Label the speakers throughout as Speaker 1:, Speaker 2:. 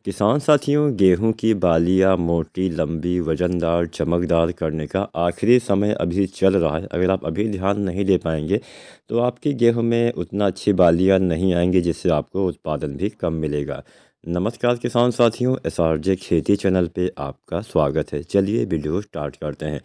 Speaker 1: किसान साथियों, गेहूं की बालियां मोटी, लंबी, वजनदार, चमकदार करने का आखिरी समय अभी चल रहा है। अगर आप अभी ध्यान नहीं दे पाएंगे तो आपकी गेहूं में उतना अच्छी बालियां नहीं आएंगी, जिससे आपको उत्पादन भी कम मिलेगा। नमस्कार किसान साथियों, एसआरजे खेती चैनल पे आपका स्वागत है। चलिए वीडियो स्टार्ट करते हैं।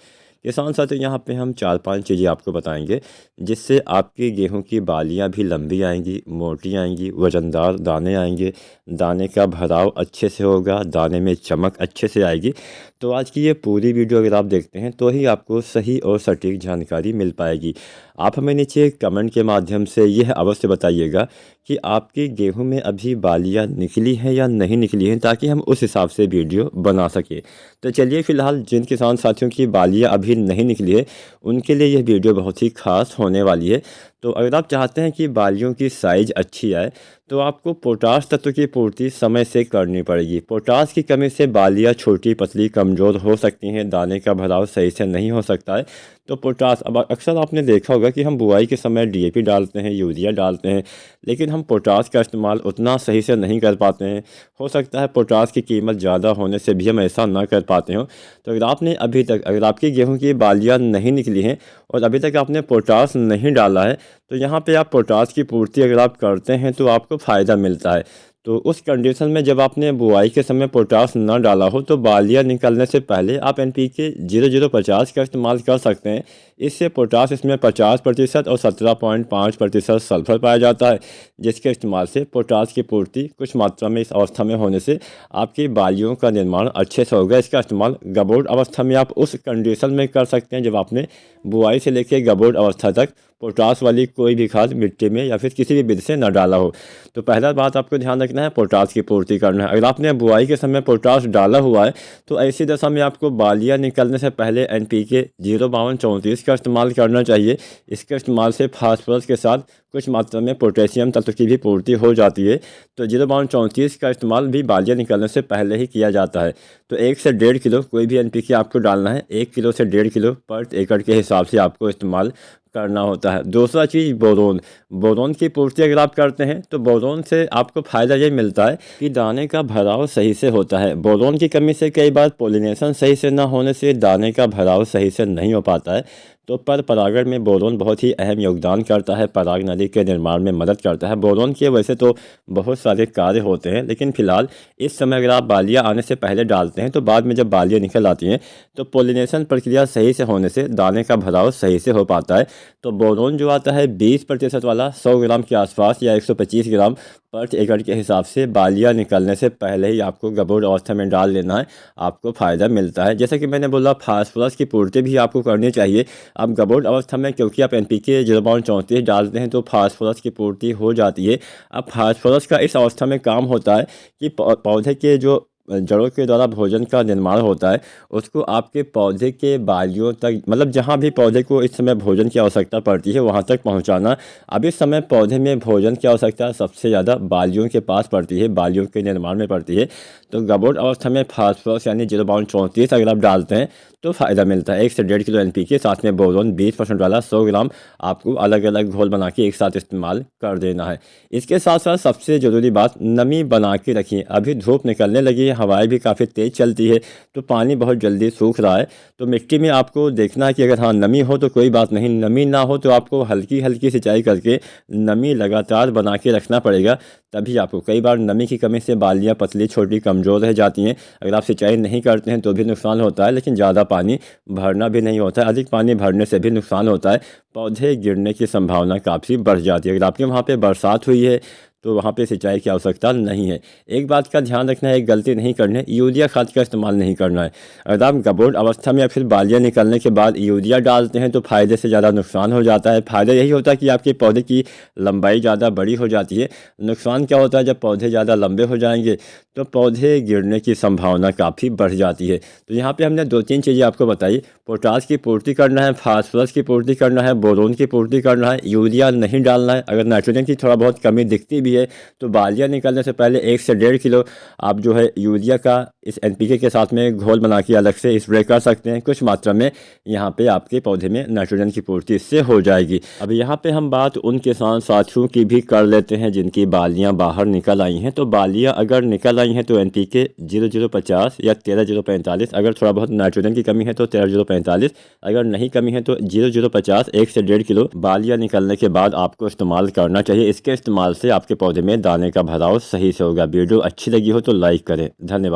Speaker 1: किसान साथियों, यहाँ पे हम 4-5 चीज़ें आपको बताएंगे जिससे आपकी गेहूं की बालियां भी लंबी आएंगी, मोटी आएंगी, वजनदार दाने आएंगे, दाने का भराव अच्छे से होगा, दाने में चमक अच्छे से आएगी। तो आज की ये पूरी वीडियो अगर आप देखते हैं तो ही आपको सही और सटीक जानकारी मिल पाएगी। आप हमें नीचे कमेंट के माध्यम से यह अवश्य बताइएगा कि आपकी गेहूं में अभी बालियां निकली हैं या नहीं निकली हैं, ताकि हम उस हिसाब से वीडियो बना सकें। तो चलिए, फ़िलहाल जिन किसान साथियों की बालियां अभी नहीं निकली है उनके लिए यह वीडियो बहुत ही खास होने वाली है। तो अगर आप चाहते हैं कि बालियों की साइज़ अच्छी आए तो आपको पोटाश तत्व की पूर्ति समय से करनी पड़ेगी। पोटाश की कमी से बालियां छोटी, पतली, कमज़ोर हो सकती हैं, दाने का भराव सही से नहीं हो सकता है। तो पोटाश, अब अक्सर आपने देखा होगा कि हम बुआई के समय डीएपी डालते हैं, यूरिया डालते हैं, लेकिन हम पोटाश का इस्तेमाल उतना सही से नहीं कर पाते हैं। हो सकता है पोटाश की कीमत ज़्यादा होने से भी हम ऐसा ना कर पाते हों। तो अगर आपने अभी तक, अगर आपकी गेहूँ की बालियाँ नहीं निकली हैं और अभी तक आपने पोटाश नहीं डाला है, तो यहाँ पे आप पोटाश की पूर्ति अगर आप करते हैं तो आपको फ़ायदा मिलता है। तो उस कंडीशन में जब आपने बुआई के समय पोटाश न डाला हो तो बालियाँ निकलने से पहले आप एनपीके 0050 का इस्तेमाल कर सकते हैं। इससे पोटाश इसमें 50% और 17.5% सल्फर पाया जाता है, जिसके इस्तेमाल से पोटाश की पूर्ति कुछ मात्रा में इस अवस्था में होने से आपकी बालियों का निर्माण अच्छे से होगा। इसका इस्तेमाल गबोट अवस्था में आप उस कंडीशन में कर सकते हैं जब आपने बुआई से लेकर गबोट अवस्था तक पोटाश वाली कोई भी खाद मिट्टी में या फिर किसी भी विधि से न डाला हो। तो पहला बात आपको ध्यान रखना है, पोटाश की पूर्ति करना है। अगर आपने बुआई के समय पोटाश डाला हुआ है तो ऐसी दशा में आपको बालियाँ निकलने से पहले एनपीके 05234 का इस्तेमाल करना चाहिए। इसके इस्तेमाल से फास्फोरस के साथ कुछ मात्रा में पोटेशियम तत्व की भी पूर्ति हो जाती है। तो 05234 का इस्तेमाल भी बालियाँ निकलने से पहले ही किया जाता है। तो 1 से 1.5 किलो कोई भी एनपीके आपको डालना है, 1 किलो से 1.5 किलो पर एकड़ के हिसाब से आपको इस्तेमाल करना होता है। दूसरा चीज़, बोरोन। बोरोन की पूर्ति अगर आप करते हैं तो बोरोन से आपको फ़ायदा ये मिलता है कि दाने का भराव सही से होता है। बोरोन की कमी से कई बार पोलिनेशन सही से ना होने से दाने का भराव सही से नहीं हो पाता है। तो पर परागण में बोरोन बहुत ही अहम योगदान करता है, पराग नली के निर्माण में मदद करता है। बोरोन के वैसे तो बहुत सारे कार्य होते हैं, लेकिन फिलहाल इस समय अगर आप बालियाँ आने से पहले डालते हैं तो बाद में जब बालियाँ निकल आती हैं तो पोलिनेशन प्रक्रिया सही से होने से दाने का भराव सही से हो पाता है। तो बोरोन जो आता है 20% वाला 100 ग्राम के आसपास या 125 ग्राम पर एकड़ के हिसाब से बालियाँ निकलने से पहले ही आपको गबोट अवस्था में डाल लेना है, आपको फ़ायदा मिलता है। जैसे कि मैंने बोला, फास्फोरस की पूर्ति भी आपको करनी चाहिए। अब गबोट अवस्था में क्योंकि आप एनपीके 0.34 डालते हैं तो फास्फोरस की पूर्ति हो जाती है। अब फास्फोरस का इस अवस्था में काम होता है कि पौधे के जो जड़ों के द्वारा भोजन का निर्माण होता है उसको आपके पौधे के बालियों तक, मतलब जहाँ भी पौधे को इस समय भोजन की आवश्यकता पड़ती है वहाँ तक पहुँचाना। अब इस समय पौधे में भोजन की आवश्यकता सबसे ज़्यादा बालियों के पास पड़ती है, बालियों के निर्माण में पड़ती है। तो गबोट अवस्था में फास्फोरस यानी 0.34 अगर आप डालते हैं तो फ़ायदा मिलता है। 1 से 1.5 किलो एनपीके, साथ में बोरोन 20% वाला 100 ग्राम आपको अलग अलग घोल बना के एक साथ इस्तेमाल कर देना है। इसके साथ साथ सबसे ज़रूरी बात, नमी बना के रखिए। अभी धूप निकलने लगी है, हवाएं भी काफ़ी तेज़ चलती है, तो पानी बहुत जल्दी सूख रहा है। तो मिट्टी में आपको देखना है कि अगर हाँ नमी हो तो कोई बात नहीं, नमी ना हो तो आपको हल्की हल्की सिंचाई करके नमी लगातार बना के रखना पड़ेगा। तभी आपको, कई बार नमी की कमी से बालियाँ पतली, छोटी, कमज़ोर रह जाती हैं। अगर आप सिंचाई नहीं करते हैं तो भी नुकसान होता है, लेकिन ज़्यादा पानी भरना भी नहीं होता है। अधिक पानी भरने से भी नुकसान होता है, पौधे गिरने की संभावना काफ़ी बढ़ जाती है। अगर आपके वहाँ पे बरसात हुई है तो वहाँ पे सिंचाई की आवश्यकता नहीं है। एक बात का ध्यान रखना है, एक गलती नहीं करनी है, यूरिया खाद का इस्तेमाल नहीं करना है। अगर आप गबोट अवस्था में या फिर बालियाँ निकलने के बाद यूरिया डालते हैं तो फ़ायदे से ज़्यादा नुकसान हो जाता है। फ़ायदा यही होता है कि आपके पौधे की लंबाई ज़्यादा बड़ी हो जाती है। नुकसान क्या होता है, जब पौधे ज़्यादा लंबे हो जाएंगे तो पौधे गिरने की संभावना काफ़ी बढ़ जाती है। तो यहाँ पे हमने 2-3 चीज़ें आपको बताई। पोटाश की पूर्ति करना है, फास्फोरस की पूर्ति करना है, बोरोन की पूर्ति करना है, यूरिया नहीं डालना है। अगर नाइट्रोजन की थोड़ा बहुत कमी दिखती भी है तो बालियाँ निकलने से पहले 1 से 1.5 किलो आप जो है यूरिया का इस NPK के साथ में घोल बना के अलग से स्प्रे कर सकते हैं। कुछ मात्रा में यहाँ पे आपके पौधे में नाइट्रोजन की पूर्ति इससे हो जाएगी। अब यहाँ पे हम बात उन किसान साथियों की भी कर लेते हैं जिनकी बालियाँ बाहर निकल आई हैं। तो बालियाँ अगर निकल आई हैं तो NPK 0050 या 13045, अगर थोड़ा बहुत नाइट्रोजन की कमी है तो 13045, अगर नहीं कमी है तो 0050 1 से 1.5 किलो बालियाँ निकलने के बाद आपको इस्तेमाल करना चाहिए। इसके इस्तेमाल से आपके पौधे में दाने का भराव सही से होगा। वीडियो अच्छी लगी हो तो लाइक करें। धन्यवाद।